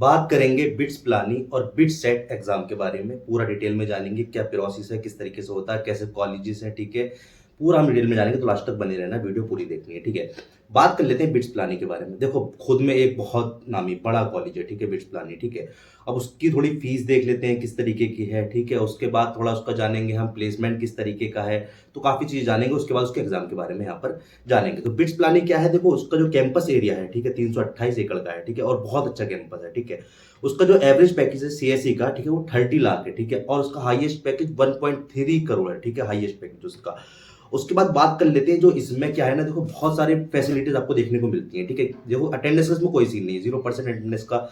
बात करेंगे बिट्स प्लानी और बिट सेट एग्जाम के बारे में पूरा डिटेल में जानेंगे क्या प्रोसेस है, किस तरीके से होता है, कैसे कॉलेजेस हैं, ठीक है। पूरा हम डिटेल में जानेंगे, तो लास्ट तक बने रहना, वीडियो पूरी देखनी है, ठीक है। बात कर लेते हैं बिट्स प्लानी के बारे में। देखो, खुद में एक बहुत नामी बड़ा कॉलेज है, ठीक है, बिट्स प्लानी, ठीक है। अब उसकी थोड़ी फीस देख लेते हैं किस तरीके की है, ठीक है। उसके बाद थोड़ा उसका जानेंगे हम प्लेसमेंट किस तरीके का है, तो काफ़ी चीज़ जानेंगे। उसके बाद उसके एग्जाम के बारे में यहाँ पर जानेंगे। तो बिट्स प्लानिंग क्या है, देखो उसका जो कैंपस एरिया है, ठीक है, 328 एकड़ का है, ठीक है, और बहुत अच्छा कैंपस है, ठीक है। उसका जो एवरेज पैकेज है सीएससी का, ठीक है, वो 30 लाख है, ठीक है, और उसका हाईएस्ट पैकेज 1.3 करोड़ है, ठीक है, हाईएस्ट पैकेज उसका। उसके बाद बात कर लेते हैं जो इसमें क्या है ना, देखो बहुत सारे फैसिलिटीज आपको देखने को मिलती हैं, ठीक है। देखो अटेंडेंस का इसमें कोई सीन नहीं है, 0% अटेंडेंस का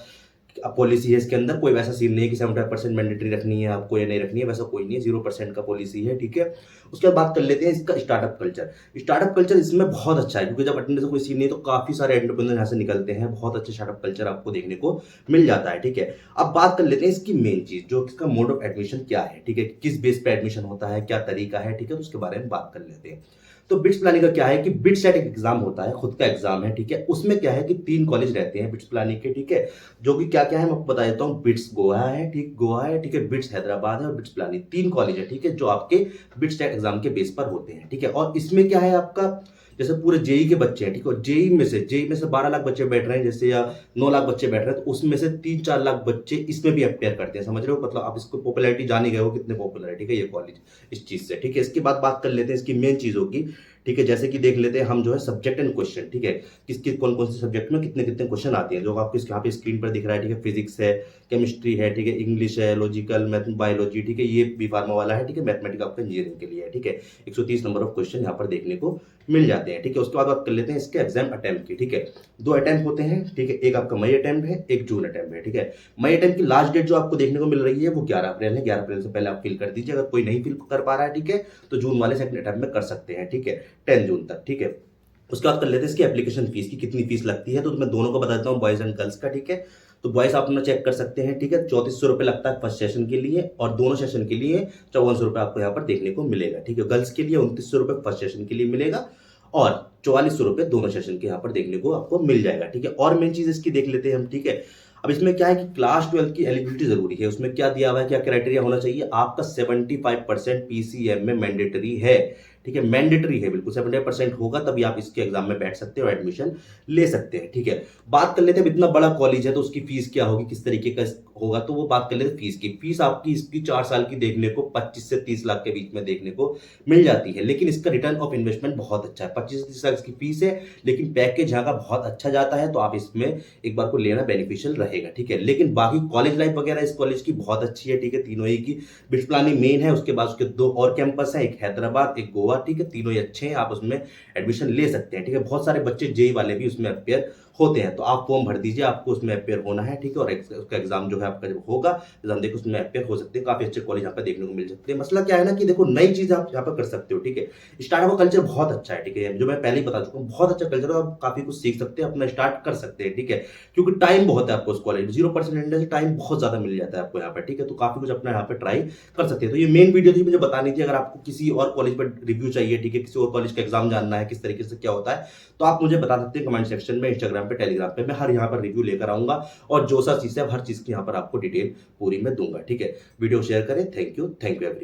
पॉलिसी है इसके अंदर। कोई वैसा सीन नहीं है कि 75% मैंडेटरी रखनी है आपको या नहीं रखनी है, वैसा कोई नहीं है, 0% का पॉलिसी है, ठीक है। उसके बाद बात कर लेते हैं इसका स्टार्टअप कल्चर। स्टार्टअप कल्चर इसमें बहुत अच्छा है, क्योंकि जब अटेंडेंस का कोई सीन नहीं है तो काफी सारे एंटरप्रेन्योर यहाँ से निकलते हैं, बहुत अच्छा स्टार्टअप कल्चर आपको देखने को मिल जाता है, ठीक है। अब बात कर लेते हैं इसकी मेन चीज, जो इसका मोड ऑफ एडमिशन क्या है, ठीक है, किस बेस पे एडमिशन होता है, क्या तरीका है, ठीक है, तो उसके बारे में बात कर लेते हैं। तो बिट्स प्लानिंग का क्या है कि बिट सेट एक एग्जाम होता है, खुद का एग्जाम है, ठीक है। उसमें क्या है कि 3 कॉलेज रहते हैं बिट्स प्लानिंग के, ठीक है। जो कि क्या क्या है मैं आपको बता देता हूँ। बिट्स गोवा है, ठीक, गोवा है, ठीक है, बिट्स हैदराबाद है और बिट्स प्लानिंग, 3 कॉलेज है, ठीक है, जो आपके बिट सेट एग्जाम के बेस पर होते हैं, ठीक है। और इसमें क्या है आपका, जैसे पूरे जेई के बच्चे हैं, ठीक है, जेई में से 12 लाख बच्चे बैठ रहे हैं जैसे, या 9 लाख बच्चे बैठ रहे हैं, तो उसमें से 3-4 लाख बच्चे इसमें भी अपेयर करते हैं, समझ रहे हो, मतलब आप इसको पॉपुलैरिटी जान ही गए हो कितने पॉपुलर है, ठीक है, ये कॉलेज इस चीज से, ठीक है। इसके बाद बात कर लेते हैं इसकी मेन चीजों की, ठीक है। जैसे कि देख लेते हैं हम जो है सब्जेक्ट एंड क्वेश्चन, ठीक है, किस किस कौन कौन से सब्जेक्ट में कितने कितने क्वेश्चन आते हैं, जो आपको यहाँ पे स्क्रीन पर दिख रहा है, ठीक है। फिजिक्स है, केमिस्ट्री है, ठीक है, इंग्लिश है, लॉजिकल, मैथ, बायोलॉजी, ठीक है, ये बी फार्मा वाला है, ठीक है, मैथमेटिक्स आपका इंजीनियरिंग के लिए है, ठीक है। 130 नंबर ऑफ क्वेश्चन यहाँ पर देखने को मिल जाते हैं, ठीक है। उसके बाद बात कर लेते हैं इसके एग्जाम अटेम्प्ट की, ठीक है। 2 अटेम्प्ट होते हैं, ठीक है, एक आपका मई अटेम्प्ट है, एक जून अटेम्प्ट है, ठीक है। मई अटेम्प्ट की लास्ट डेट जो आपको देखने को मिल रही है वो 11 अप्रैल है। 11 अप्रैल से पहले आप फिल कर दीजिए। अगर कोई नहीं फिल कर पा रहा है, ठीक है, तो जून वाले सेकंड अटेम्प्ट में कर सकते हैं, ठीक है, 10 जून तक, ठीक है। उसके बाद कर लेते हैं इसकी एप्लीकेशन फीस की, कितनी फीस लगती है, तो मैं दोनों को बता देता हूँ, बॉयज एंड गर्ल्स का, ठीक है। तो बॉयज आप अपना चेक कर सकते हैं, ठीक है, 3400 रुपये लगता है फर्स्ट सेशन के लिए, और दोनों सेशन के लिए 5400 रुपये आपको यहाँ पर देखने को मिलेगा, ठीक है। गर्ल्स के लिए 2900 रुपये फर्स्ट सेशन के लिए मिलेगा, और 4400 रुपये दोनों सेशन के यहाँ पर देखने को आपको मिल जाएगा, ठीक है। और मेन चीज इसकी देख लेते हैं हम, ठीक है। अब इसमें क्या है कि क्लास 12 की एलिजिबिलिटी जरूरी है। उसमें क्या दिया हुआ है, क्या क्राइटेरिया होना चाहिए, आपका 75% पीसीएम में मैंडेटरी है, ठीक है, मैंडेटरी है बिल्कुल, 75% होगा तभी आप इसके एग्जाम में बैठ सकते हो और एडमिशन ले सकते हैं, ठीक है। बात कर लेते हैं, इतना बड़ा कॉलेज है तो उसकी फीस क्या होगी, किस तरीके का होगा, तो वो बात कर लेते हैं फीस की। फीस आपकी इसकी 4 साल की देखने को 25 से 30 लाख के बीच में देखने को मिल जाती है, लेकिन इसका रिटर्न ऑफ इन्वेस्टमेंट बहुत अच्छा है। 25 से 30 लाख की फीस है, लेकिन पैकेज यहाँ का बहुत अच्छा जाता है, तो आप इसमें एक बार को लेना बेनिफिशियल रहेगा, ठीक है। लेकिन बाकी कॉलेज लाइफ वगैरह इस कॉलेज की बहुत अच्छी है, ठीक है, तीनों ही की। बिट्स प्लानी मेन है, उसके बाद उसके 2 और कैंपस है, एक हैदराबाद, एक गोवा, ठीक है, तीनों ही अच्छे हैं, आप उसमें एडमिशन ले सकते हैं, ठीक है। बहुत सारे बच्चे जेई वाले भी उसमें अपेयर होते हैं, तो आप फॉर्म भर दीजिए, आपको उसमें अपेयर होना है, ठीक है। और उसका एग्जाम जो है आपका जब होगा, एग्जाम देखो उसमें अपेयर हो सकते हैं। काफी अच्छे कॉलेज यहाँ पे देखने को मिल सकते हैं। मसला क्या है ना कि देखो नई चीज आप यहाँ पर कर सकते हो, ठीक है। स्टार्टअप का कल्चर बहुत अच्छा है, ठीक है, जो मैं पहले ही बता चुका हूँ, बहुत अच्छा कल्चर है, आप काफी कुछ सीख सकते हैं, अपना स्टार्ट कर सकते हैं, ठीक है। क्योंकि टाइम बहुत है आपको उस कॉलेज में, 0% अटेंडेंस, टाइम बहुत ज्यादा मिल जाता है आपको यहाँ पर, ठीक है। तो काफी कुछ अपना यहाँ पे ट्राई कर सकते हैं। तो ये मेन वीडियो थी, मुझे बतानी थी। अगर आपको किसी और कॉलेज पर रिव्यू चाहिए, ठीक है, किसी और कॉलेज का एग्जाम जानना है किस तरीके से क्या होता है, तो आप मुझे बता सकते हैं कमेंट सेक्शन में, इंस्टाग्राम पे, टेलीग्राम पे। मैं हर यहाँ पर रिव्यू लेकर आऊंगा, और जो सा चीज है हर चीज की यहाँ पर आपको डिटेल पूरी मैं दूंगा, ठीक है। वीडियो शेयर करें। Thank you every